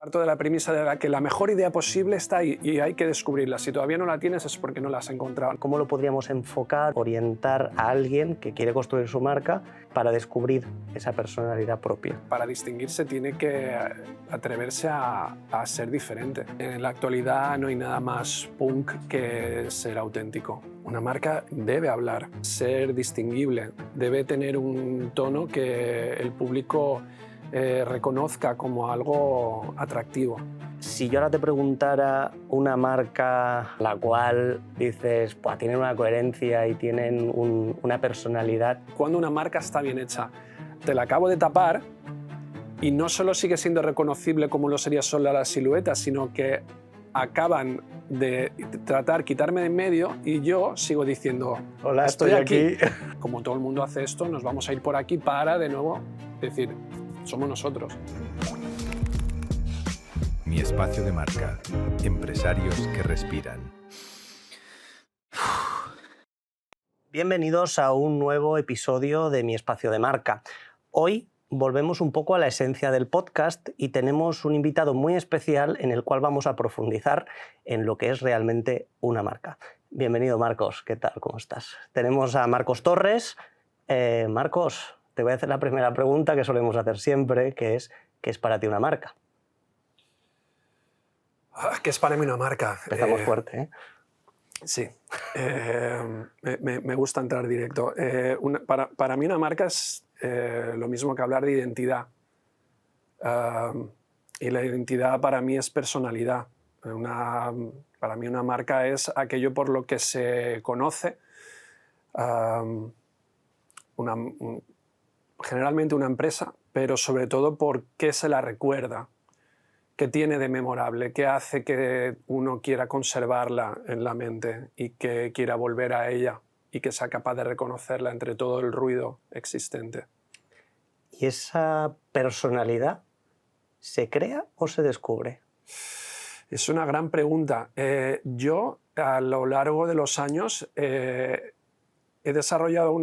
Parto de la premisa de que la mejor idea posible está ahí y hay que descubrirla. Si todavía no la tienes es porque no la has encontrado. ¿Cómo lo podríamos enfocar, orientar a alguien que quiere construir su marca para descubrir esa personalidad propia? Para distinguirse tiene que atreverse a ser diferente. En la actualidad no hay nada más punk que ser auténtico. Una marca debe hablar, ser distinguible, debe tener un tono que el público reconozca como algo atractivo. Si yo ahora te preguntara una marca la cual dices, pues tienen una coherencia y tienen una personalidad. Cuando una marca está bien hecha, te la acabo de tapar y no solo sigue siendo reconocible como lo sería solo la silueta, sino que acaban de quitarme de en medio y yo sigo diciendo, hola, estoy aquí. Como todo el mundo hace esto, nos vamos a ir por aquí para de nuevo decir, somos nosotros. Mi espacio de marca. Empresarios que respiran. Bienvenidos a un nuevo episodio de Mi espacio de marca. Hoy volvemos un poco a la esencia del podcast y tenemos un invitado muy especial en el cual vamos a profundizar en lo que es realmente una marca. Bienvenido, Marcos. ¿Qué tal? ¿Cómo estás? Tenemos a Marcos Torres. Marcos, te voy a hacer la primera pregunta que solemos hacer siempre, que es ¿qué es para ti una marca? ¿Qué es para mí una marca? Empezamos fuerte, ¿eh? Sí, me gusta entrar directo. Para mí una marca es lo mismo que hablar de identidad. Y la identidad para mí es personalidad. Para mí una marca es aquello por lo que se conoce. Generalmente una empresa, pero sobre todo por qué se la recuerda. ¿Qué tiene de memorable? ¿Qué hace que uno quiera conservarla en la mente y que quiera volver a ella y que sea capaz de reconocerla entre todo el ruido existente? ¿Y esa personalidad se crea o se descubre? Es una gran pregunta. Yo, a lo largo de los años, he desarrollado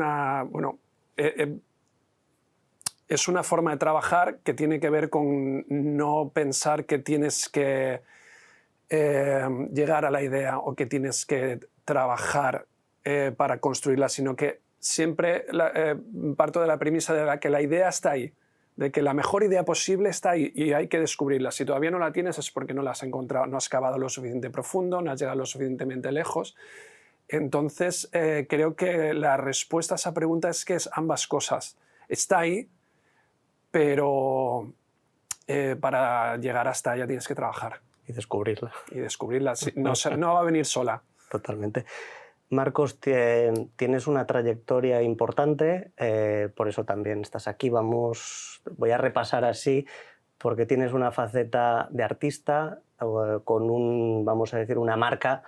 es una forma de trabajar que tiene que ver con no pensar que tienes que llegar a la idea o que tienes que trabajar para construirla, sino que siempre parto de la premisa de que la idea está ahí, de que la mejor idea posible está ahí y hay que descubrirla. Si todavía no la tienes es porque no la has encontrado, no has cavado lo suficiente profundo, no has llegado lo suficientemente lejos. Entonces, creo que la respuesta a esa pregunta es que es ambas cosas. Está ahí, pero para llegar hasta ella tienes que trabajar. Y descubrirla. Y descubrirla. No va a venir sola. Totalmente. Marcos, tienes una trayectoria importante, por eso también estás aquí. Voy a repasar así, porque tienes una faceta de artista con vamos a decir, una marca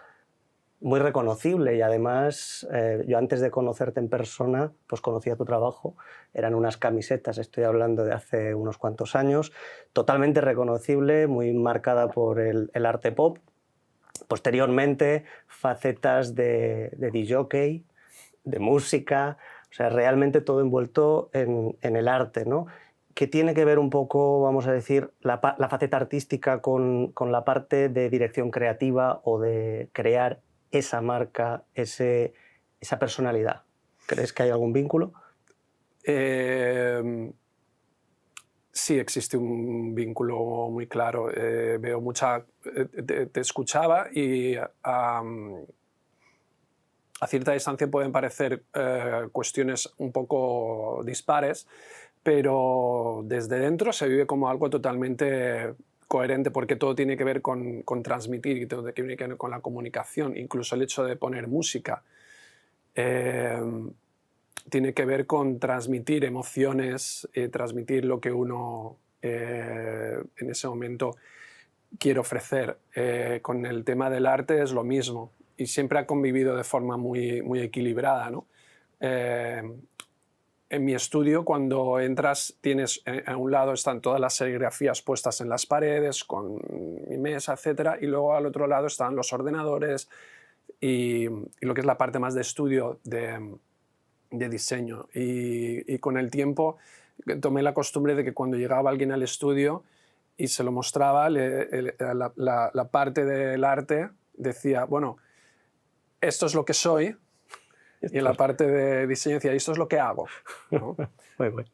muy reconocible y además yo antes de conocerte en persona pues conocía tu trabajo, eran unas camisetas, estoy hablando de hace unos cuantos años, totalmente reconocible, muy marcada por el arte pop. Posteriormente facetas de disc-jockey, de música, o sea, realmente todo envuelto en el arte, ¿no? Que tiene que ver un poco, vamos a decir, la faceta artística con la parte de dirección creativa o de crear esa marca, esa personalidad. ¿Crees que hay algún vínculo? Sí, existe un vínculo muy claro. Veo te escuchaba y a cierta distancia pueden parecer cuestiones un poco dispares, pero desde dentro se vive como algo totalmente coherente porque todo tiene que ver con transmitir y todo tiene que ver con la comunicación, incluso el hecho de poner música. Tiene que ver con transmitir emociones, transmitir lo que uno en ese momento quiere ofrecer. Con el tema del arte es lo mismo y siempre ha convivido de forma muy, muy equilibrada, ¿no? En mi estudio, cuando entras, a un lado están todas las serigrafías puestas en las paredes, con mi mesa, etc. Y luego al otro lado están los ordenadores y lo que es la parte más de estudio de diseño. Y con el tiempo tomé la costumbre de que cuando llegaba alguien al estudio y se lo mostraba, la parte del arte decía, bueno, esto es lo que soy, y en la parte de diseño decía, esto es lo que hago, ¿no? Muy bueno.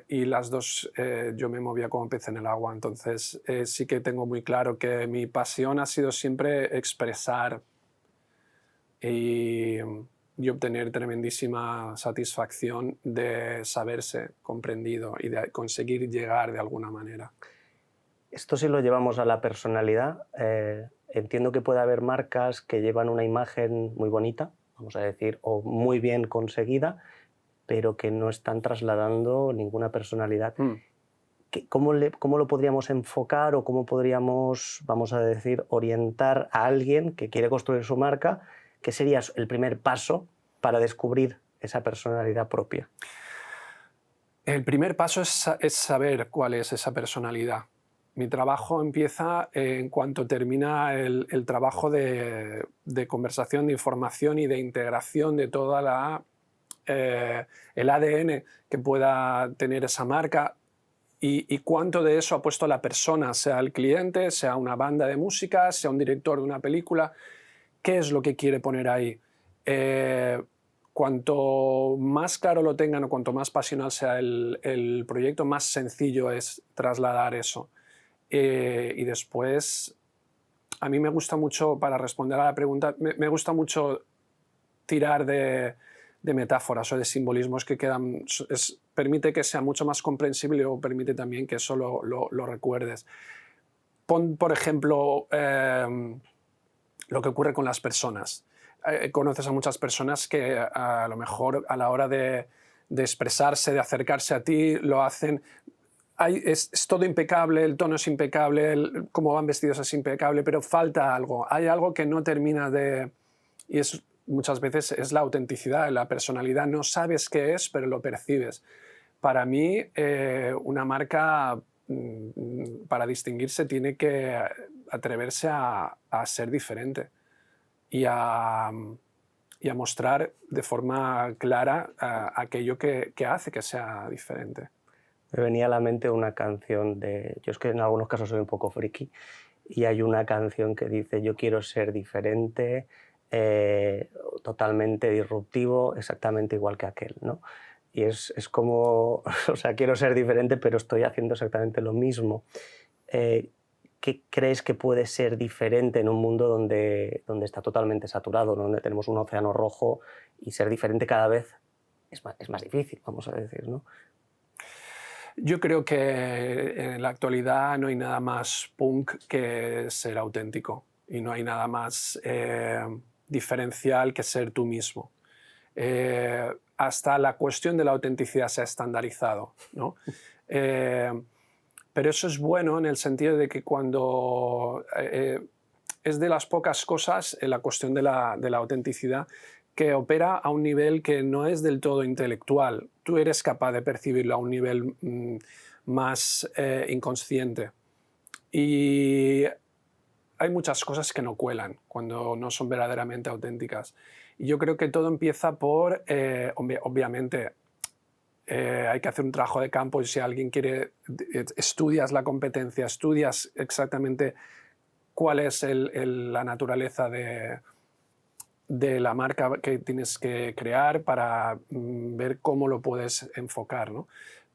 Y las dos, yo me movía como pez en el agua, entonces sí que tengo muy claro que mi pasión ha sido siempre expresar y obtener tremendísima satisfacción de saberse comprendido y de conseguir llegar de alguna manera. Esto si lo llevamos a la personalidad, entiendo que puede haber marcas que llevan una imagen muy bonita, vamos a decir, o muy bien conseguida, pero que no están trasladando ninguna personalidad. ¿Cómo lo podríamos enfocar o cómo podríamos, vamos a decir, orientar a alguien que quiere construir su marca? ¿Qué sería el primer paso para descubrir esa personalidad propia? El primer paso es saber cuál es esa personalidad. Mi trabajo empieza en cuanto termina el trabajo de conversación, de información y de integración de toda el ADN que pueda tener esa marca y cuánto de eso ha puesto la persona, sea el cliente, sea una banda de música, sea un director de una película. ¿Qué es lo que quiere poner ahí? Cuanto más claro lo tengan o cuanto más pasional sea el proyecto, más sencillo es trasladar eso. Y después, a mí me gusta mucho, para responder a la pregunta, me gusta mucho tirar de metáforas o de simbolismos que quedan, permite que sea mucho más comprensible o permite también que eso lo recuerdes. Pon, por ejemplo, lo que ocurre con las personas. Conoces a muchas personas que a lo mejor a la hora de expresarse, de acercarse a ti, lo hacen... Es todo impecable, el tono es impecable, cómo van vestidos es impecable, pero falta algo. Hay algo que no termina de... Y muchas veces es la autenticidad, la personalidad. No sabes qué es, pero lo percibes. Para mí, una marca, para distinguirse, tiene que atreverse a ser diferente y a mostrar de forma clara aquello que hace que sea diferente. Me venía a la mente una canción de... Yo es que en algunos casos soy un poco friki y hay una canción que dice yo quiero ser diferente, totalmente disruptivo, exactamente igual que aquel, ¿no? Y es como, o sea, quiero ser diferente pero estoy haciendo exactamente lo mismo. ¿Qué crees que puede ser diferente en un mundo donde está totalmente saturado, donde tenemos un océano rojo y ser diferente cada vez es más difícil, vamos a decir, ¿no? Yo creo que en la actualidad no hay nada más punk que ser auténtico y no hay nada más diferencial que ser tú mismo. Hasta la cuestión de la autenticidad se ha estandarizado, ¿no? Pero eso es bueno en el sentido de que cuando es de las pocas cosas en la cuestión de la autenticidad que opera a un nivel que no es del todo intelectual. Tú eres capaz de percibirlo a un nivel más inconsciente. Y hay muchas cosas que no cuelan cuando no son verdaderamente auténticas. Y yo creo que todo empieza por, obviamente, hay que hacer un trabajo de campo y si alguien quiere, estudias la competencia, estudias exactamente cuál es la naturaleza de la marca que tienes que crear para ver cómo lo puedes enfocar, ¿no?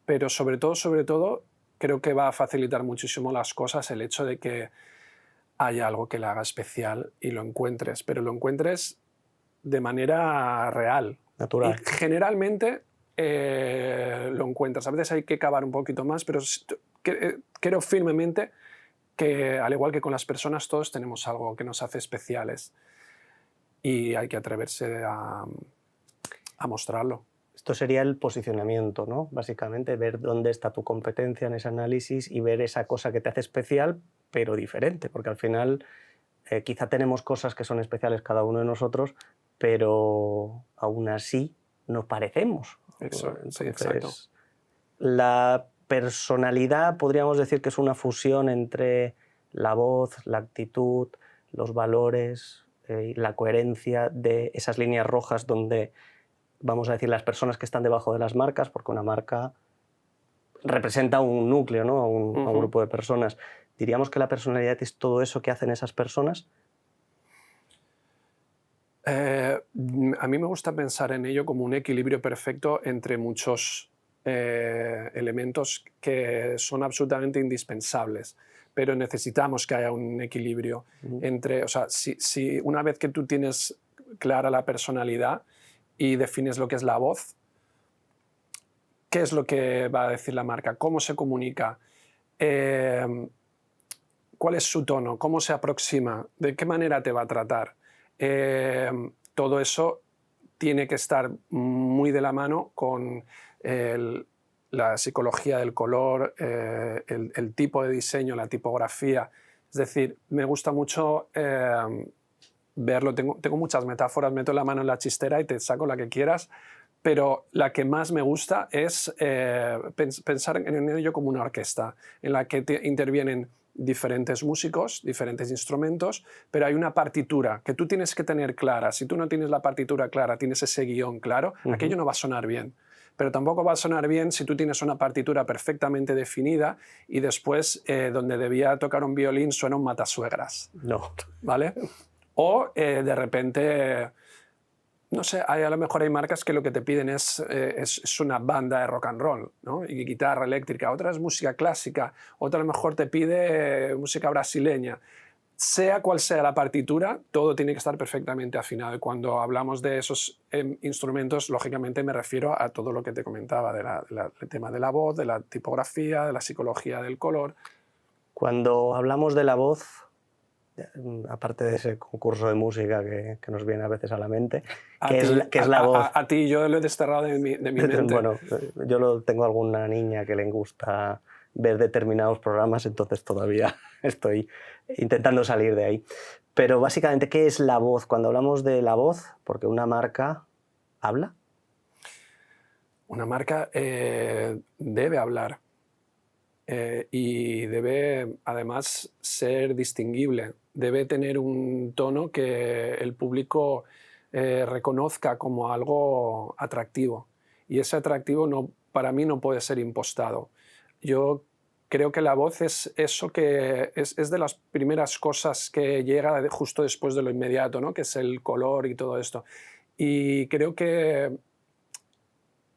Pero sobre todo, creo que va a facilitar muchísimo las cosas el hecho de que haya algo que le haga especial y lo encuentres, pero lo encuentres de manera real. Natural. Y generalmente lo encuentras. A veces hay que cavar un poquito más, pero creo firmemente que, al igual que con las personas, todos tenemos algo que nos hace especiales. Y hay que atreverse a mostrarlo. Esto sería el posicionamiento, ¿no? Básicamente, ver dónde está tu competencia en ese análisis y ver esa cosa que te hace especial, pero diferente, porque al final quizá tenemos cosas que son especiales cada uno de nosotros, pero aún así nos parecemos. Entonces, sí, exacto. La personalidad podríamos decir que es una fusión entre la voz, la actitud, los valores, la coherencia de esas líneas rojas donde, vamos a decir, las personas que están debajo de las marcas, porque una marca representa un núcleo, ¿no? A un grupo de personas. ¿Diríamos que la personalidad es todo eso que hacen esas personas? A mí me gusta pensar en ello como un equilibrio perfecto entre muchos elementos que son absolutamente indispensables, pero necesitamos que haya un equilibrio entre, o sea, si una vez que tú tienes clara la personalidad y defines lo que es la voz, ¿qué es lo que va a decir la marca? ¿Cómo se comunica? ¿Cuál es su tono? ¿Cómo se aproxima? ¿De qué manera te va a tratar? Todo eso tiene que estar muy de la mano con la psicología del color, el tipo de diseño, la tipografía. Es decir, me gusta mucho verlo. Tengo muchas metáforas, meto la mano en la chistera y te saco la que quieras, pero la que más me gusta es pensar en ello como una orquesta, en la que intervienen diferentes músicos, diferentes instrumentos, pero hay una partitura que tú tienes que tener clara. Si tú no tienes la partitura clara, tienes ese guión claro, aquello no va a sonar bien. Pero tampoco va a sonar bien si tú tienes una partitura perfectamente definida y después donde debía tocar un violín suena un matasuegras. No. ¿Vale? O de repente, no sé, a lo mejor hay marcas que lo que te piden es una banda de rock and roll, ¿no? Y guitarra eléctrica. Otra es música clásica. Otra a lo mejor te pide música brasileña. Sea cual sea la partitura, todo tiene que estar perfectamente afinado. Y cuando hablamos de esos instrumentos, lógicamente me refiero a todo lo que te comentaba, del tema de la voz, de la tipografía, de la psicología del color. Cuando hablamos de la voz, aparte de ese concurso de música que nos viene a veces a la mente, ¿qué es la voz? A ti yo lo he desterrado de mi mente. Bueno, yo tengo alguna niña que le gusta ver determinados programas, entonces todavía estoy intentando salir de ahí. Pero básicamente, ¿qué es la voz? Cuando hablamos de la voz, porque una marca habla. Una marca debe hablar y debe además ser distinguible. Debe tener un tono que el público reconozca como algo atractivo. Y ese atractivo para mí no puede ser impostado. Yo creo que la voz es eso que es de las primeras cosas que llega justo después de lo inmediato, ¿no? Que es el color y todo esto. Y creo que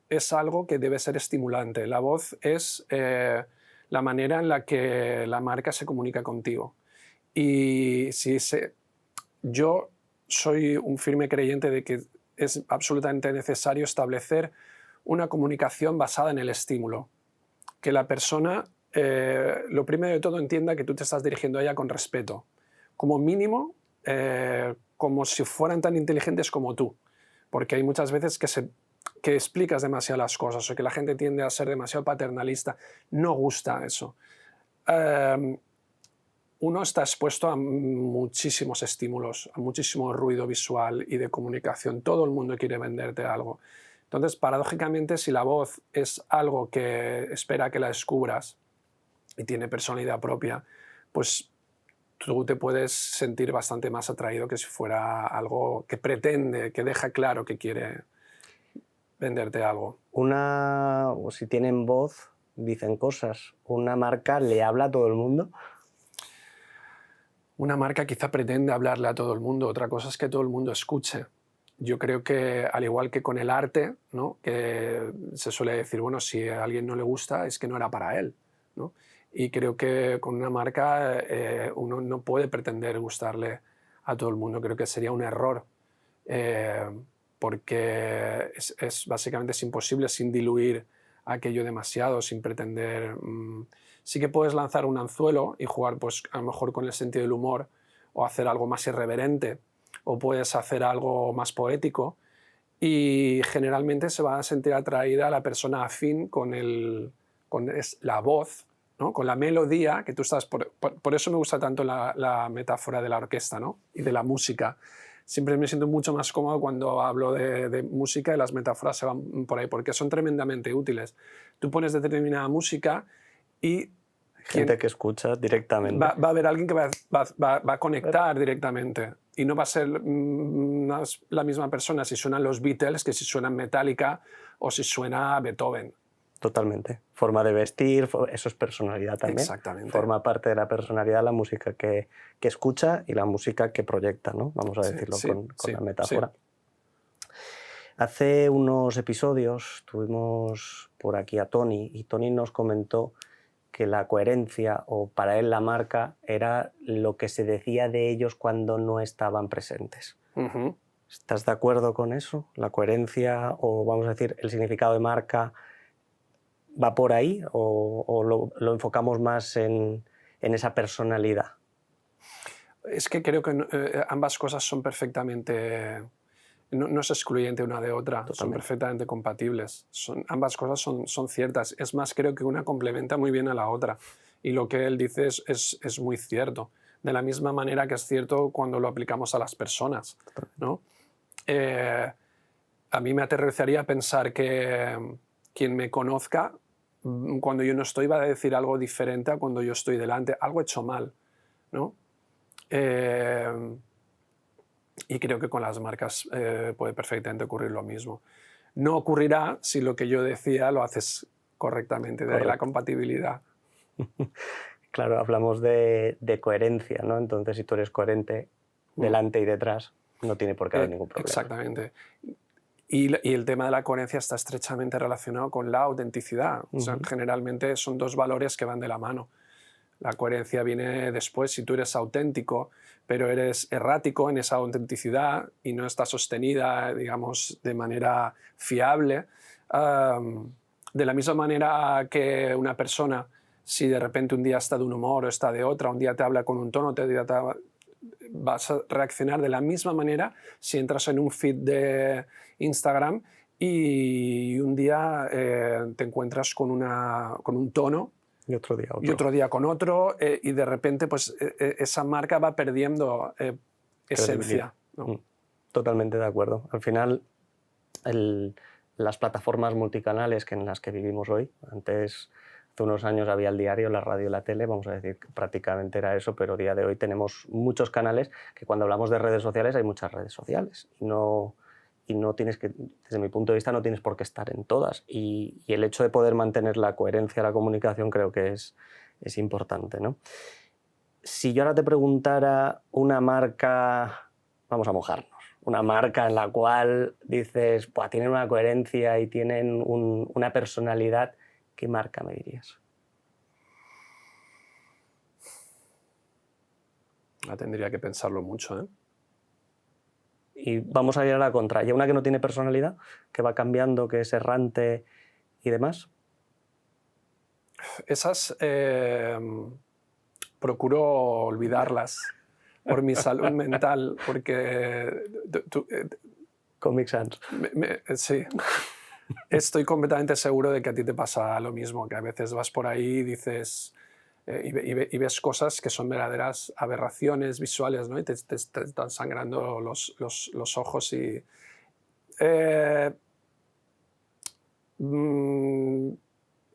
es algo que debe ser estimulante. La voz es la manera en la que la marca se comunica contigo. Y yo soy un firme creyente de que es absolutamente necesario establecer una comunicación basada en el estímulo. Que la persona, lo primero de todo, entienda que tú te estás dirigiendo a ella con respeto. Como mínimo, como si fueran tan inteligentes como tú. Porque hay muchas veces que explicas demasiado las cosas o que la gente tiende a ser demasiado paternalista. No gusta eso. Uno está expuesto a muchísimos estímulos, a muchísimo ruido visual y de comunicación. Todo el mundo quiere venderte algo. Entonces, paradójicamente, si la voz es algo que espera que la descubras y tiene personalidad propia, pues tú te puedes sentir bastante más atraído que si fuera algo que pretende, que deja claro que quiere venderte algo. O si tienen voz, dicen cosas. ¿Una marca le habla a todo el mundo? Una marca quizá pretende hablarle a todo el mundo. Otra cosa es que todo el mundo escuche. Yo creo que, al igual que con el arte, ¿no? Que se suele decir, bueno, si a alguien no le gusta es que no era para él, ¿no? Y creo que con una marca uno no puede pretender gustarle a todo el mundo. Creo que sería un error, porque básicamente es imposible sin diluir aquello demasiado, sin pretender... Sí que puedes lanzar un anzuelo y jugar, pues, a lo mejor con el sentido del humor, o hacer algo más irreverente, o puedes hacer algo más poético, y generalmente se va a sentir atraída a la persona afín con la voz, ¿no? Con la melodía que tú estás... Por eso me gusta tanto la metáfora de la orquesta, ¿no? Y de la música. Siempre me siento mucho más cómodo cuando hablo de música y las metáforas se van por ahí, porque son tremendamente útiles. Tú pones determinada música y... Gente que escucha directamente. Va a haber alguien que va a conectar directamente. Y no va a ser la misma persona si suenan los Beatles que si suenan Metallica o si suena Beethoven. Totalmente. Forma de vestir, eso es personalidad también. Exactamente. Forma parte de la personalidad la música que escucha y la música que proyecta, ¿no? Vamos a decirlo con la metáfora. Sí. Hace unos episodios tuvimos por aquí a Tony y Tony nos comentó que la coherencia, o para él la marca, era lo que se decía de ellos cuando no estaban presentes. Uh-huh. ¿Estás de acuerdo con eso? ¿La coherencia, o vamos a decir, el significado de marca va por ahí, o lo enfocamos más en esa personalidad? Es que creo que ambas cosas son perfectamente... No es excluyente una de otra, totalmente. Son perfectamente compatibles. Ambas cosas son ciertas. Es más, creo que una complementa muy bien a la otra. Y lo que él dice es muy cierto. De la misma manera que es cierto cuando lo aplicamos a las personas, ¿no? A mí me aterrorizaría pensar que quien me conozca, cuando yo no estoy, va a decir algo diferente a cuando yo estoy delante. Algo hecho mal, ¿no? Y creo que con las marcas puede perfectamente ocurrir lo mismo. No ocurrirá si lo que yo decía lo haces correctamente, de la compatibilidad. Claro, hablamos de coherencia, ¿no? Entonces, si tú eres coherente delante y detrás, no tiene por qué haber ningún problema. Exactamente. Y el tema de la coherencia está estrechamente relacionado con la autenticidad. O sea, generalmente son dos valores que van de la mano. La coherencia viene después. Si tú eres auténtico, pero eres errático en esa autenticidad y no está sostenida, digamos, de manera fiable, de la misma manera que una persona, si de repente un día está de un humor o está de otra, un día te habla con un tono, vas a reaccionar de la misma manera si entras en un feed de Instagram y un día te encuentras con un tono y otro día otro. Y otro día con otro, y de repente pues, esa marca va perdiendo esencia, ¿no? Totalmente de acuerdo. Al final, las plataformas multicanales en las que vivimos hoy, antes, hace unos años había el diario, la radio y la tele, vamos a decir que prácticamente era eso, pero a día de hoy tenemos muchos canales que cuando hablamos de redes sociales hay muchas redes sociales y no tienes que, desde mi punto de vista, no tienes por qué estar en todas. Y el hecho de poder mantener la coherencia de la comunicación creo que es importante, ¿no? Si yo ahora te preguntara una marca, vamos a mojarnos, una marca en la cual dices, tienen una coherencia y tienen una personalidad, ¿qué marca me dirías? Tendría que pensarlo mucho, ¿eh? Y vamos a ir a la contra. ¿Y una que no tiene personalidad, que va cambiando, que es errante y demás? Esas procuro olvidarlas por mi salud mental, porque... Comic Sans. Sí. Estoy completamente seguro de que a ti te pasa lo mismo, que a veces vas por ahí y dices... y ves cosas que son verdaderas aberraciones visuales, ¿no? Y te están sangrando los ojos y...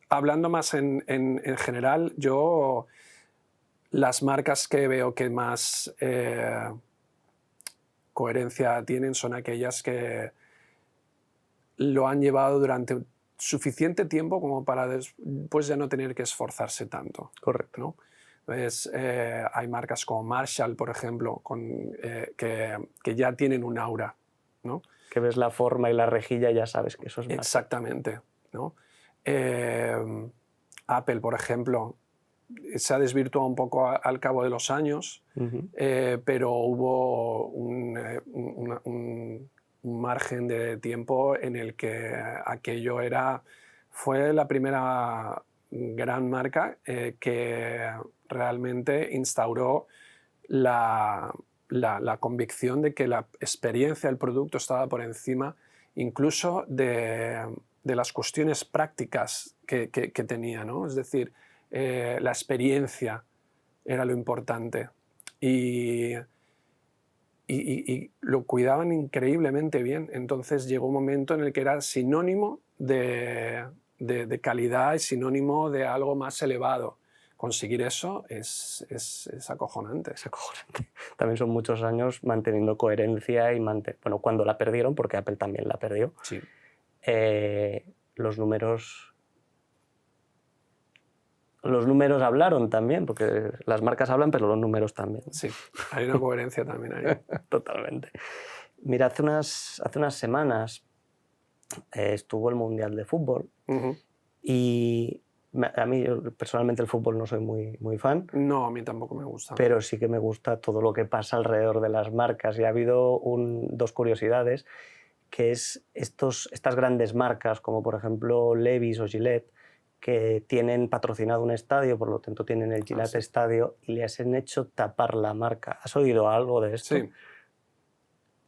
hablando más en general, yo las marcas que veo que más coherencia tienen son aquellas que lo han llevado durante suficiente tiempo como para después ya no tener que esforzarse tanto. Correcto. ¿no? Entonces, hay marcas como Marshall, por ejemplo, que ya tienen un aura, ¿no? Que ves la forma y la rejilla y ya sabes que eso es Marshall. Exactamente, ¿no? Apple, por ejemplo, se ha desvirtuado un poco al cabo de los años, pero hubo un margen de tiempo en el que aquello fue la primera gran marca que realmente instauró la convicción de que la experiencia del producto estaba por encima incluso de las cuestiones prácticas que tenía, ¿no? Es decir, la experiencia era lo importante y lo cuidaban increíblemente bien. Entonces llegó un momento en el que era sinónimo de calidad y sinónimo de algo más elevado. Conseguir eso es acojonante. Es acojonante. También son muchos años manteniendo coherencia y bueno, cuando la perdieron, porque Apple también la perdió, sí. Los números los números hablaron también, porque las marcas hablan, pero los números también. Sí, hay una coherencia también ahí. Totalmente. Mira, hace unas semanas estuvo el Mundial de Fútbol y a mí personalmente el fútbol no soy muy fan. No, a mí tampoco me gusta. Pero sí que me gusta todo lo que pasa alrededor de las marcas. Y ha habido dos curiosidades, que es estas grandes marcas, como por ejemplo Levi's o Gillette, que tienen patrocinado un estadio, por lo tanto tienen el Gillette sí. Estadio, y les han hecho tapar la marca. ¿Has oído algo de esto? Sí.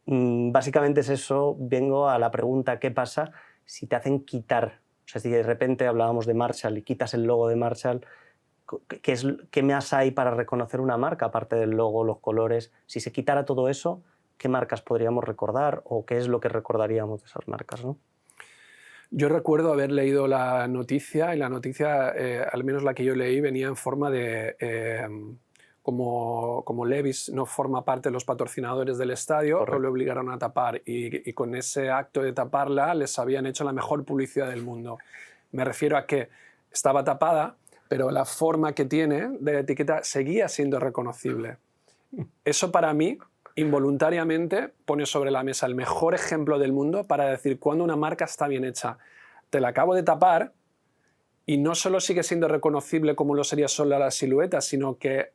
Básicamente es eso. Vengo a la pregunta, ¿qué pasa si te hacen quitar? O sea, si de repente hablábamos de Marshall y quitas el logo de Marshall, ¿qué más hay para reconocer una marca, aparte del logo, los colores? Si se quitara todo eso, ¿qué marcas podríamos recordar o qué es lo que recordaríamos de esas marcas, ¿no? Yo recuerdo haber leído la noticia, y la noticia, al menos la que yo leí, venía en forma de... como Levi's no forma parte de los patrocinadores del estadio, le obligaron a tapar y con ese acto de taparla les habían hecho la mejor publicidad del mundo. Me refiero a que estaba tapada, pero la forma que tiene de la etiqueta seguía siendo reconocible. Eso para mí, involuntariamente, pone sobre la mesa el mejor ejemplo del mundo para decir cuando una marca está bien hecha. Te la acabo de tapar y no solo sigue siendo reconocible como lo sería solo la silueta, sino que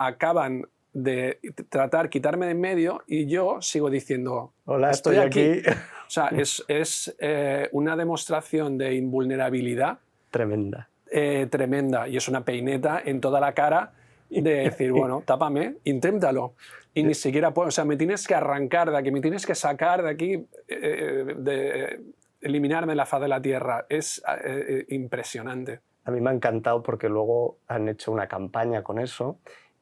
acaban de quitarme de en medio y yo sigo diciendo, hola, estoy aquí. O sea, es una demostración de invulnerabilidad tremenda. Tremenda, y es una peineta en toda la cara de decir, bueno, tápame, inténtalo. Y ni siquiera puedo, o sea, me tienes que arrancar de aquí, me tienes que sacar de aquí, eliminarme de la faz de la tierra. Es impresionante. A mí me ha encantado porque luego han hecho una campaña con eso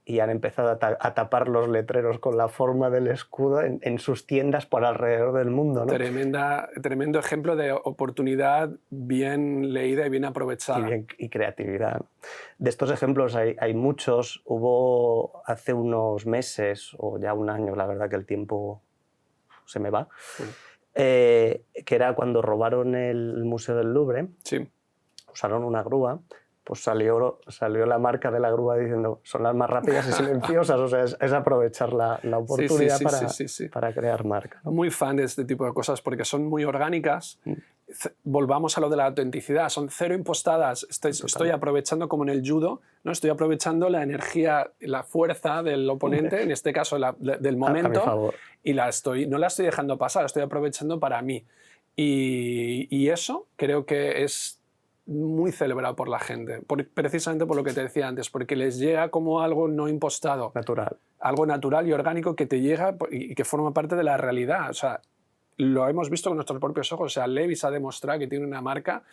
y han empezado a tapar los letreros con la forma del escudo en sus tiendas por alrededor del mundo, ¿no? Tremendo ejemplo de oportunidad bien leída y bien aprovechada. Y creatividad. De estos ejemplos hay muchos. Hubo hace unos meses, o ya un año, la verdad que el tiempo se me va, que era cuando robaron el Museo del Louvre. Sí. Usaron una grúa. Pues salió la marca de la grúa diciendo son las más rápidas y silenciosas, o sea, es aprovechar la oportunidad para crear marca, ¿no? Muy fan de este tipo de cosas porque son muy orgánicas. Volvamos a lo de la autenticidad, son cero impostadas. Estoy aprovechando, como en el judo, ¿no? Estoy aprovechando la energía, la fuerza del oponente, en este caso del momento, a mi favor. Y no la estoy dejando pasar, la estoy aprovechando para mí. Y eso creo que es muy celebrado por la gente, precisamente por lo que te decía antes, porque les llega como algo no impostado. Natural. Algo natural y orgánico que te llega y que forma parte de la realidad. O sea, lo hemos visto con nuestros propios ojos. O sea, Levi's ha demostrado que tiene una marca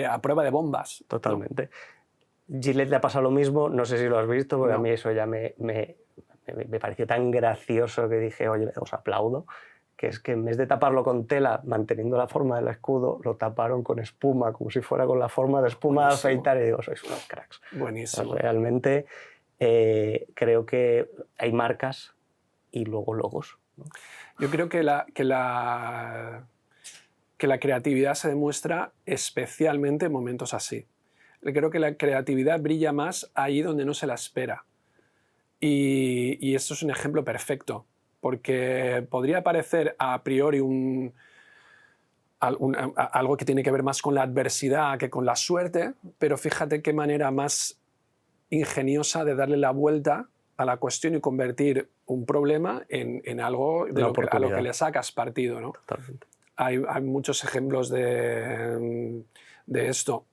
a prueba de bombas. Totalmente. ¿No? Gillette le ha pasado lo mismo, no sé si lo has visto, porque a mí eso ya me pareció tan gracioso que dije, oye, os aplaudo. Que es que en vez de taparlo con tela, manteniendo la forma del escudo, lo taparon con espuma, como si fuera con la forma de espuma de afeitar, y digo, sois unos cracks. Buenísimo. O sea, realmente creo que hay marcas y luego logos, ¿no? Yo creo que la creatividad se demuestra especialmente en momentos así. Creo que la creatividad brilla más ahí donde no se la espera. Y esto es un ejemplo perfecto. Porque podría parecer a priori algo que tiene que ver más con la adversidad que con la suerte, pero fíjate qué manera más ingeniosa de darle la vuelta a la cuestión y convertir un problema en algo a lo que le sacas partido, ¿no? Totalmente. Hay muchos ejemplos de esto.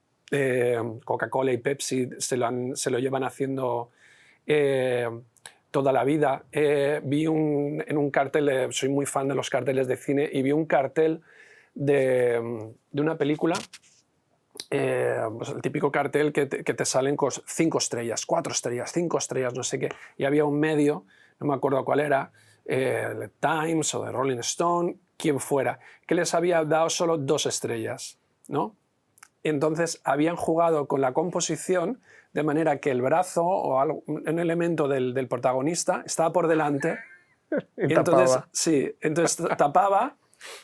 Coca-Cola y Pepsi se lo llevan haciendo toda la vida. Vi en un cartel, soy muy fan de los carteles de cine, y vi un cartel de una película, pues el típico cartel que te salen con 5 estrellas, 4 estrellas, 5 estrellas, no sé qué, y había un medio, no me acuerdo cuál era, de Times o de Rolling Stone, quien fuera, que les había dado solo 2 estrellas, ¿no? Entonces habían jugado con la composición de manera que el brazo o un elemento del protagonista estaba por delante y entonces tapaba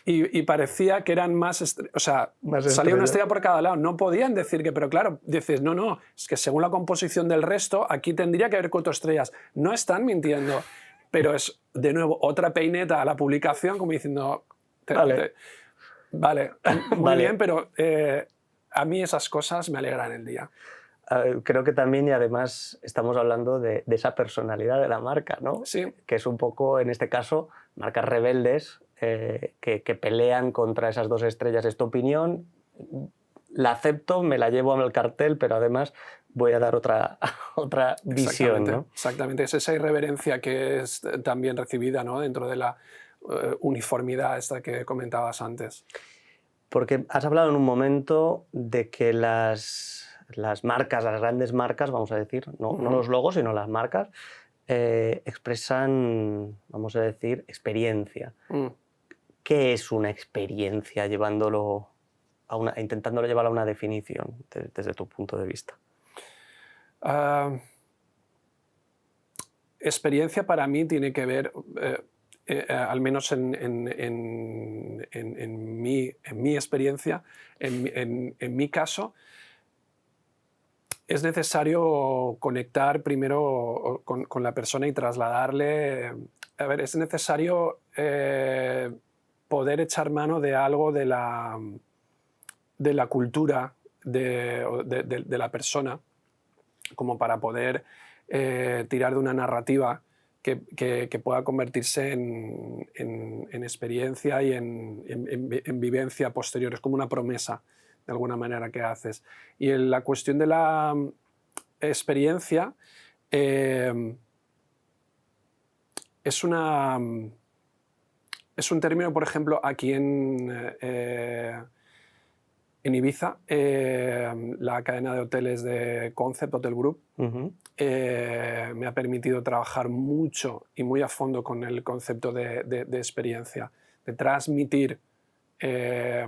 y parecía que eran más, o sea, Más salía una estrellas. estrella por cada lado. No podían decir que, pero claro, dices, no, es que según la composición del resto, aquí tendría que haber 4 estrellas. No están mintiendo, pero es, de nuevo, otra peineta a la publicación como diciendo, Vale. vale, muy Vale. bien, pero a mí esas cosas me alegran el día. Creo que también, y además estamos hablando de esa personalidad de la marca, ¿no? Sí. Que es un poco, en este caso, marcas rebeldes que pelean contra esas 2 estrellas. Es tu opinión, la acepto, me la llevo al cartel, pero además voy a dar otra visión, ¿no? Exactamente, es esa irreverencia que es también recibida, ¿no? Dentro de la uniformidad esta que comentabas antes. Porque has hablado en un momento de que las marcas, las grandes marcas, vamos a decir, no los logos, sino las marcas, expresan, vamos a decir, experiencia. ¿Qué es una experiencia llevándolo intentándolo llevar a una definición desde tu punto de vista? Experiencia para mí tiene que ver, al menos en mi experiencia, en mi caso, es necesario conectar primero con la persona y trasladarle. A ver, es necesario poder echar mano de algo de la cultura de la persona, como para poder tirar de una narrativa que pueda convertirse en experiencia y en vivencia posterior. Es como una promesa, de alguna manera, que haces. Y en la cuestión de la experiencia, es un término, por ejemplo, aquí en Ibiza, la cadena de hoteles de Concept Hotel Group me ha permitido trabajar mucho y muy a fondo con el concepto de experiencia, de transmitir qué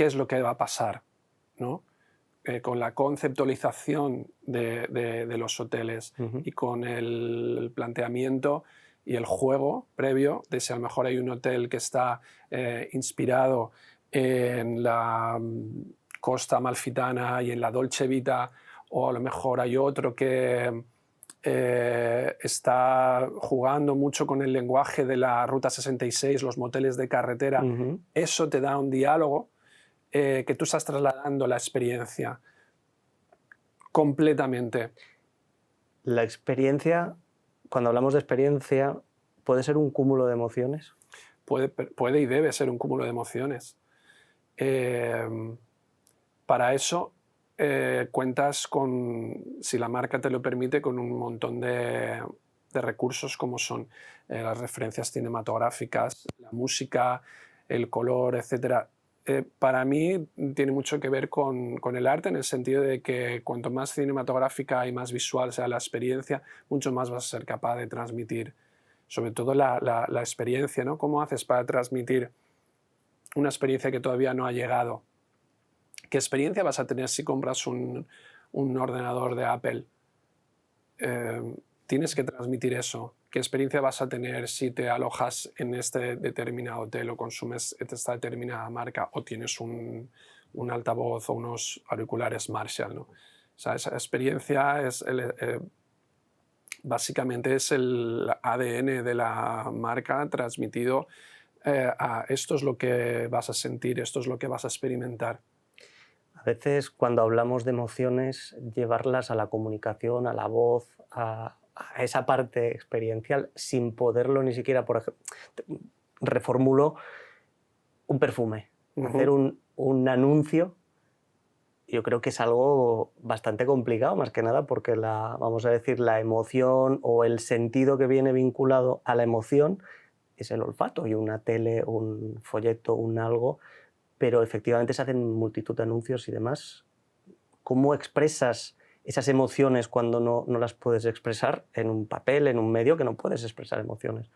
es lo que va a pasar, ¿no? Con la conceptualización de los hoteles y con el planteamiento y el juego previo de si a lo mejor hay un hotel que está inspirado en la Costa Amalfitana y en la Dolce Vita, o a lo mejor hay otro que está jugando mucho con el lenguaje de la Ruta 66, los moteles de carretera. Eso te da un diálogo que tú estás trasladando la experiencia completamente. La experiencia, cuando hablamos de experiencia, ¿puede ser un cúmulo de emociones? Puede y debe ser un cúmulo de emociones. Para eso cuentas con, si la marca te lo permite, con un montón de recursos como son las referencias cinematográficas, la música, el color, etc. Para mí tiene mucho que ver con el arte, en el sentido de que cuanto más cinematográfica y más visual sea la experiencia, mucho más vas a ser capaz de transmitir, sobre todo la experiencia, ¿no? ¿Cómo haces para transmitir una experiencia que todavía no ha llegado? ¿Qué experiencia vas a tener si compras un ordenador de Apple? Tienes que transmitir eso. ¿Qué experiencia vas a tener si te alojas en este determinado hotel o consumes esta determinada marca o tienes un altavoz o unos auriculares Marshall, ¿no? O sea, esa experiencia es básicamente es el ADN de la marca transmitido a esto es lo que vas a sentir, esto es lo que vas a experimentar. A veces cuando hablamos de emociones, llevarlas a la comunicación, a la voz, a esa parte experiencial, sin poderlo ni siquiera, por ejemplo, reformulo un perfume, hacer un anuncio, yo creo que es algo bastante complicado, más que nada porque vamos a decir, la emoción o el sentido que viene vinculado a la emoción es el olfato, y una tele, un folleto, un algo, pero efectivamente se hacen multitud de anuncios y demás. ¿Cómo expresas esas emociones cuando no las puedes expresar en un papel, en un medio que no puedes expresar emociones?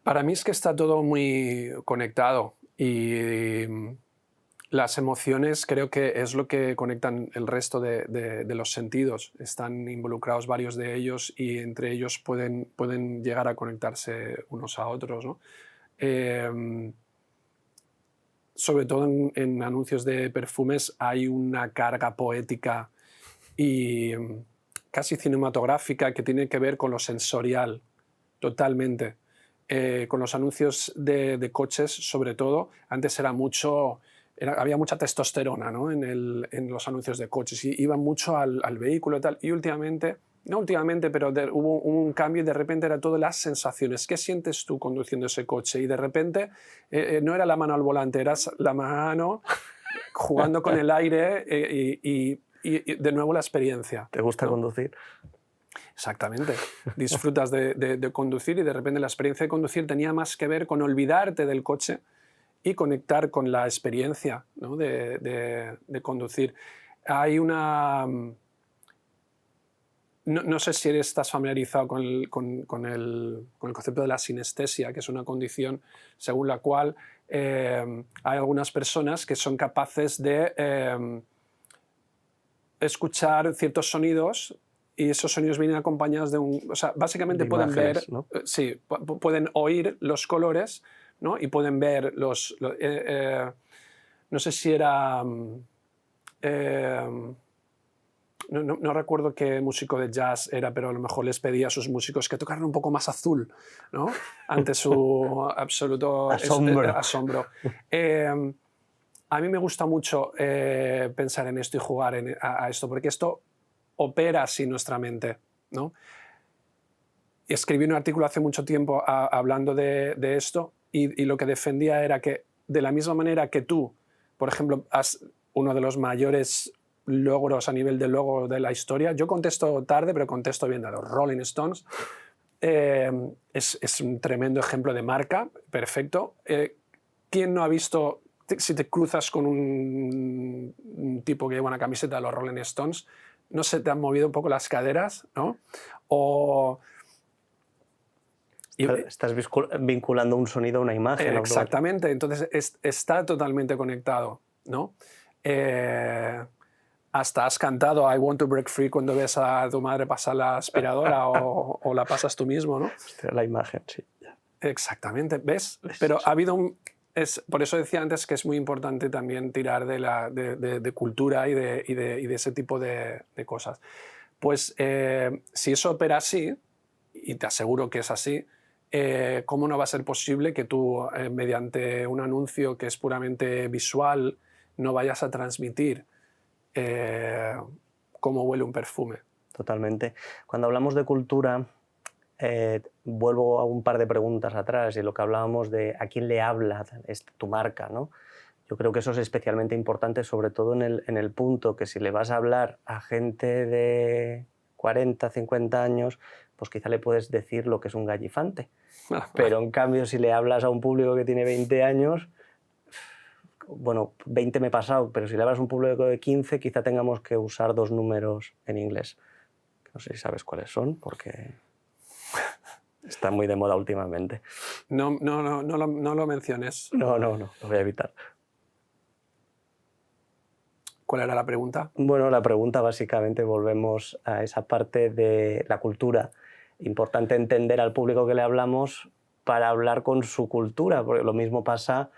Para mí es que está todo muy conectado y las emociones creo que es lo que conectan el resto de los sentidos. Están involucrados varios de ellos y entre ellos pueden llegar a conectarse unos a otros, ¿no? sobre todo en anuncios de perfumes hay una carga poética y casi cinematográfica que tiene que ver con lo sensorial, totalmente. Con los anuncios de coches, sobre todo, antes había mucha testosterona, ¿no? en los anuncios de coches, y iban mucho al vehículo y tal, y últimamente, no últimamente, pero hubo un cambio y de repente era todas las sensaciones. ¿Qué sientes tú conduciendo ese coche? Y de repente no era la mano al volante, eras la mano jugando con el aire y de nuevo la experiencia. ¿Te gusta ¿no? conducir? Exactamente. Disfrutas de conducir y de repente la experiencia de conducir tenía más que ver con olvidarte del coche y conectar con la experiencia, ¿no? de conducir. Hay una... No sé si estás familiarizado con el concepto de la sinestesia, que es una condición según la cual hay algunas personas que son capaces de escuchar ciertos sonidos y esos sonidos vienen acompañados de un... O sea, básicamente De pueden imágenes, ver... ¿no? Sí, pueden oír los colores, ¿no? Y pueden ver no sé si era... no recuerdo qué músico de jazz era, pero a lo mejor les pedía a sus músicos que tocaran un poco más azul, ¿no? Ante su absoluto Asombro. asombro. A mí me gusta mucho pensar en esto y jugar a esto, porque esto opera así nuestra mente, ¿no? Escribí un artículo hace mucho tiempo hablando de esto y lo que defendía era que de la misma manera que tú, por ejemplo, uno de los mayores logros a nivel de logo de la historia, yo contesto tarde, pero contesto bien, de los Rolling Stones, es un tremendo ejemplo de marca, perfecto. ¿Quién no ha visto, si te cruzas con un tipo que lleva una camiseta de los Rolling Stones, no se te han movido un poco las caderas, ¿no? Estás vinculando un sonido a una imagen. Exactamente, entonces está totalmente conectado, ¿no? Hasta has cantado I Want to Break Free cuando ves a tu madre pasar la aspiradora o la pasas tú mismo, ¿no? Hostia, la imagen, sí. Exactamente, ¿ves? Pero ha habido por eso decía antes que es muy importante también tirar de cultura y de ese tipo de cosas. Pues si eso opera así, y te aseguro que es así, ¿cómo no va a ser posible que tú, mediante un anuncio que es puramente visual, no vayas a transmitir cómo huele un perfume? Totalmente. Cuando hablamos de cultura, vuelvo a un par de preguntas atrás y lo que hablábamos de a quién le habla tu marca, ¿no? Yo creo que eso es especialmente importante, sobre todo en el punto que si le vas a hablar a gente de 40, 50 años, pues quizá le puedes decir lo que es un gallifante. Pero en cambio, si le hablas a un público que tiene 20 años, bueno, 20 me he pasado, pero si le hablas a un público de 15, quizá tengamos que usar 2 números en inglés. No sé si sabes cuáles son, porque está muy de moda últimamente. No lo menciones. No, lo voy a evitar. ¿Cuál era la pregunta? Bueno, la pregunta básicamente volvemos a esa parte de la cultura. Importante entender al público que le hablamos para hablar con su cultura, porque lo mismo pasa,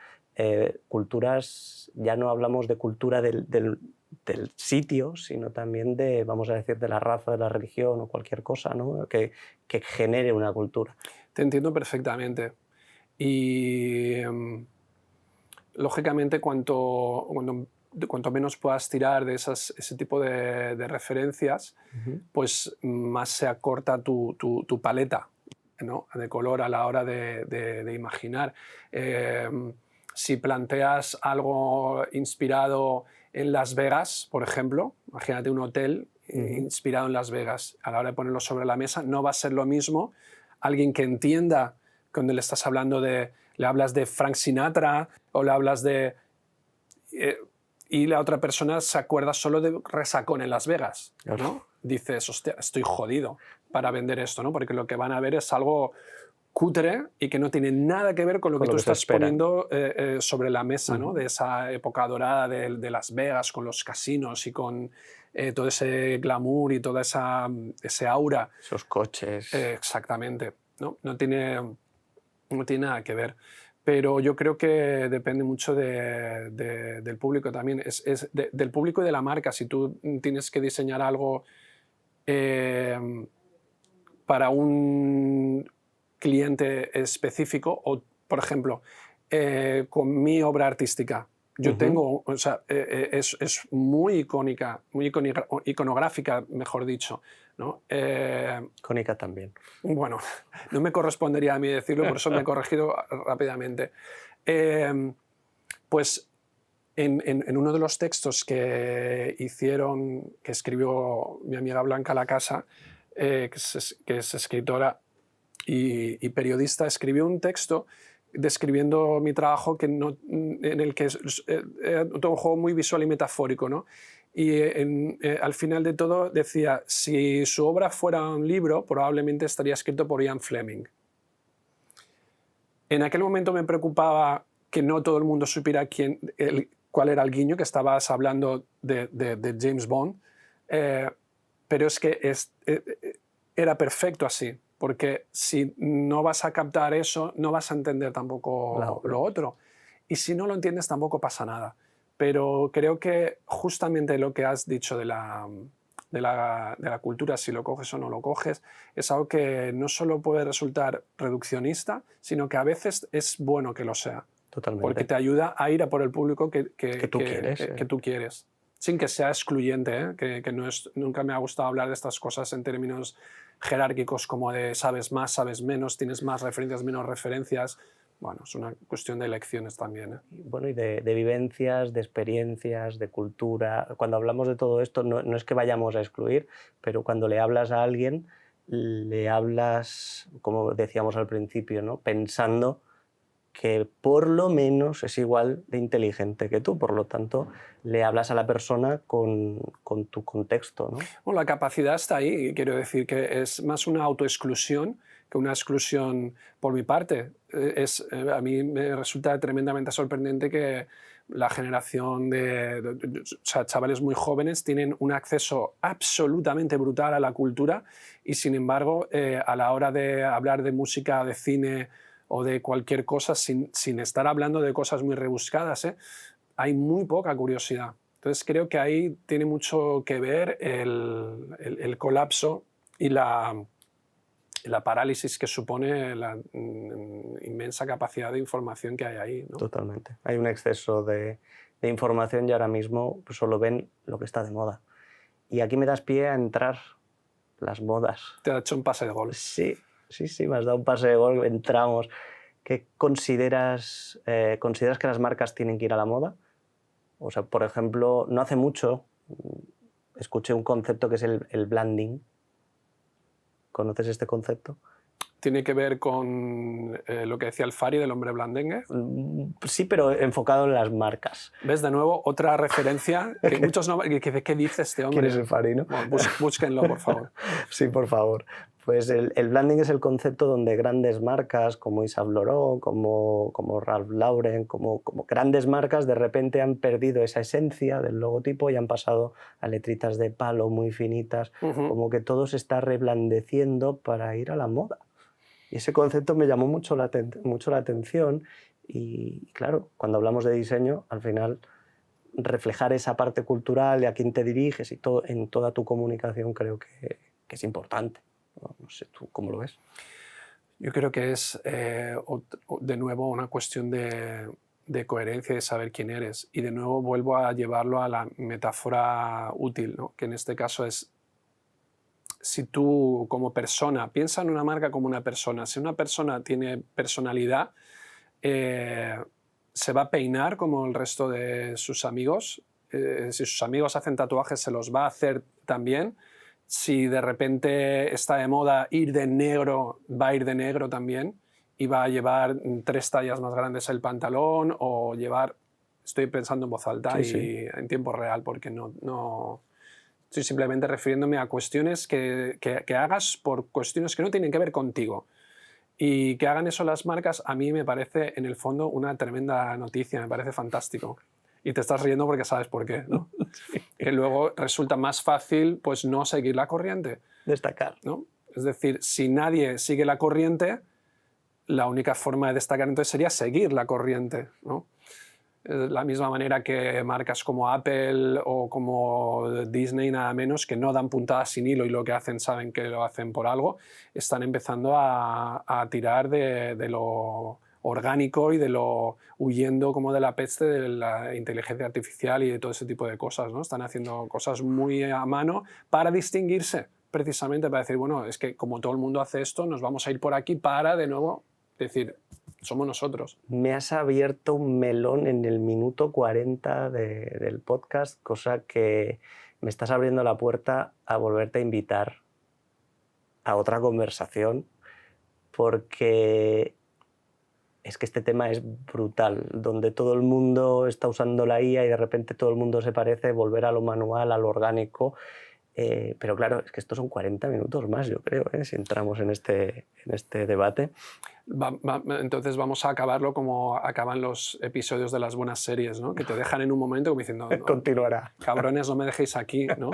culturas, ya no hablamos de cultura del sitio, sino también de, vamos a decir, de la raza, de la religión o cualquier cosa, ¿no? que genere una cultura. Te entiendo perfectamente. Y lógicamente cuanto menos puedas tirar de ese tipo de referencias, pues más se acorta tu paleta, ¿no? De color a la hora de imaginar. Si planteas algo inspirado en Las Vegas, por ejemplo, imagínate un hotel inspirado en Las Vegas, a la hora de ponerlo sobre la mesa, no va a ser lo mismo alguien que entienda cuando le estás hablando le hablas de Frank Sinatra o le hablas de... y la otra persona se acuerda solo de Resacón en Las Vegas, ¿no? Dices, hostia, estoy jodido para vender esto, ¿no? Porque lo que van a ver es algo cutre y que no tiene nada que ver con lo que tú estás poniendo sobre la mesa, ¿no? De esa época dorada de Las Vegas, con los casinos y con todo ese glamour y toda ese aura. Esos coches. Exactamente. No tiene nada que ver. pero yo creo que depende mucho del público también, del público y de la marca. Si tú tienes que diseñar algo para un cliente específico, o por ejemplo, con mi obra artística, yo tengo, o sea, es muy icónica, muy iconográfica, mejor dicho, ¿no? Icónica también. Bueno, no me correspondería a mí decirlo, por eso me he corregido rápidamente. Pues en uno de los textos que escribió mi amiga Blanca Lacasa, que es escritora y periodista, escribió un texto describiendo mi trabajo en el que es todo un juego muy visual y metafórico, ¿no? Y al final de todo decía, si su obra fuera un libro, probablemente estaría escrito por Ian Fleming. En aquel momento me preocupaba que no todo el mundo supiera cuál era el guiño, que estabas hablando de James Bond, pero es que era perfecto así, porque si no vas a captar eso, no vas a entender tampoco lo otro. Y si no lo entiendes, tampoco pasa nada. Pero creo que justamente lo que has dicho de la cultura, si lo coges o no lo coges, es algo que no solo puede resultar reduccionista, sino que a veces es bueno que lo sea. Totalmente. Porque te ayuda a ir a por el público que tú quieres. Sin que sea excluyente, que nunca me ha gustado hablar de estas cosas en términos jerárquicos como de sabes más, sabes menos, tienes más referencias, menos referencias. Bueno, es una cuestión de elecciones también. Bueno, y de vivencias, de experiencias, de cultura. Cuando hablamos de todo esto, no es que vayamos a excluir, pero cuando le hablas a alguien, le hablas, como decíamos al principio, ¿no? Pensando que por lo menos es igual de inteligente que tú. Por lo tanto, le hablas a la persona con tu contexto, ¿no? Bueno, la capacidad está ahí. Quiero decir que es más una autoexclusión que una exclusión por mi parte. A mí me resulta tremendamente sorprendente que la generación o sea, chavales muy jóvenes tienen un acceso absolutamente brutal a la cultura y, sin embargo, a la hora de hablar de música, de cine o de cualquier cosa, sin estar hablando de cosas muy rebuscadas, hay muy poca curiosidad. Entonces creo que ahí tiene mucho que ver el colapso y la parálisis que supone la inmensa capacidad de información que hay ahí, ¿no? Totalmente. Hay un exceso de información y ahora mismo pues, solo ven lo que está de moda. Y aquí me das pie a entrar las modas. Te ha hecho un pase de gol. Sí, me has dado un pase de gol, entramos. ¿Qué consideras que las marcas tienen que ir a la moda? O sea, por ejemplo, no hace mucho escuché un concepto que es el branding. ¿Conoces este concepto? ¿Tiene que ver con lo que decía el Fari del hombre blandengue? Sí, pero enfocado en las marcas. ¿Ves de nuevo otra referencia? Que muchos no... ¿Qué dice este hombre? ¿Quién es el Fari, no? Bueno, búsquenlo, por favor. Sí, por favor. Pues el branding es el concepto donde grandes marcas como Yves Saint Laurent, como Ralph Lauren, como grandes marcas de repente han perdido esa esencia del logotipo y han pasado a letritas de palo muy finitas, como que todo se está reblandeciendo para ir a la moda. Y ese concepto me llamó mucho la atención y claro, cuando hablamos de diseño, al final reflejar esa parte cultural y a quién te diriges y todo, en toda tu comunicación creo que es importante. No sé, ¿tú cómo lo ves? Yo creo que es, de nuevo, una cuestión de coherencia y de saber quién eres. Y de nuevo vuelvo a llevarlo a la metáfora útil, ¿no? Que en este caso es, si tú como persona, piensa en una marca como una persona, si una persona tiene personalidad, se va a peinar como el resto de sus amigos. Si sus amigos hacen tatuajes, se los va a hacer también. Si de repente está de moda ir de negro, va a ir de negro también y va a llevar 3 tallas más grandes el pantalón o llevar... Estoy pensando en voz alta y en tiempo real porque no estoy simplemente refiriéndome a cuestiones que hagas por cuestiones que no tienen que ver contigo. Y que hagan eso las marcas a mí me parece en el fondo una tremenda noticia, me parece fantástico. Y te estás riendo porque sabes por qué, ¿no? Sí. Que luego resulta más fácil pues no seguir la corriente. Destacar. ¿No? Es decir, si nadie sigue la corriente, la única forma de destacar entonces sería seguir la corriente, ¿no? De la misma manera que marcas como Apple o como Disney, nada menos, que no dan puntadas sin hilo y lo que hacen saben que lo hacen por algo, están empezando a tirar de lo orgánico y de lo huyendo como de la peste de la inteligencia artificial y de todo ese tipo de cosas, ¿no? Están haciendo cosas muy a mano para distinguirse, precisamente para decir, bueno, es que como todo el mundo hace esto, nos vamos a ir por aquí para de nuevo decir, somos nosotros. Me has abierto un melón en el minuto 40 del podcast, cosa que me estás abriendo la puerta a volverte a invitar a otra conversación, porque es que este tema es brutal, donde todo el mundo está usando la IA y de repente todo el mundo se parece, volver a lo manual, a lo orgánico. Pero claro, es que estos son 40 minutos más, yo creo, si entramos en este debate. Entonces vamos a acabarlo como acaban los episodios de las buenas series, ¿no? Que te dejan en un momento como diciendo, no, continuará. Cabrones, no me dejéis aquí, ¿no?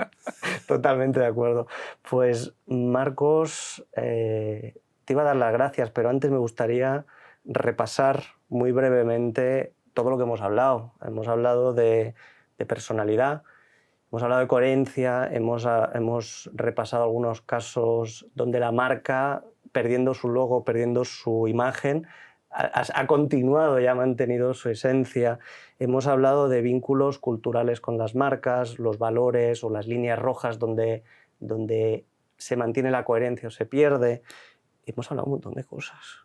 Totalmente de acuerdo. Pues Marcos, te iba a dar las gracias, pero antes me gustaría repasar muy brevemente todo lo que hemos hablado. Hemos hablado de personalidad, hemos hablado de coherencia, hemos repasado algunos casos donde la marca, perdiendo su logo, perdiendo su imagen, ha continuado y ha mantenido su esencia. Hemos hablado de vínculos culturales con las marcas, los valores o las líneas rojas donde se mantiene la coherencia o se pierde. Hemos hablado un montón de cosas.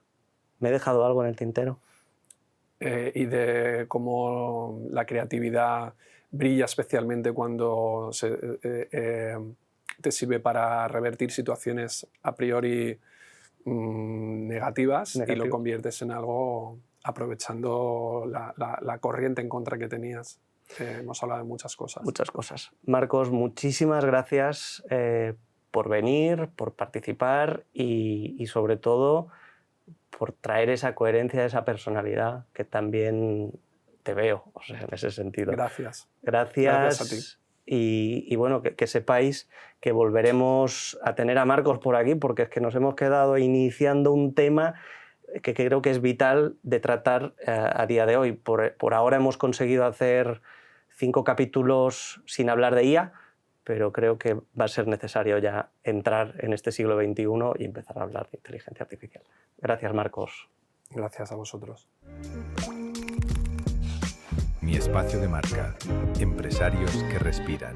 ¿Me he dejado algo en el tintero? Y de cómo la creatividad brilla especialmente cuando te sirve para revertir situaciones a priori negativas y lo conviertes en algo aprovechando la corriente en contra que tenías. Hemos hablado de muchas cosas. Muchas cosas. Marcos, muchísimas gracias por venir, por participar y sobre todo por traer esa coherencia, esa personalidad que también te veo, o sea, en ese sentido. Gracias. Gracias a ti. Y bueno, que sepáis que volveremos a tener a Marcos por aquí, porque es que nos hemos quedado iniciando un tema que creo que es vital de tratar a día de hoy. Por ahora hemos conseguido hacer 5 capítulos sin hablar de IA, pero creo que va a ser necesario ya entrar en este siglo XXI y empezar a hablar de inteligencia artificial. Gracias, Marcos. Gracias a vosotros. Mi espacio de marca. Empresarios que respiran.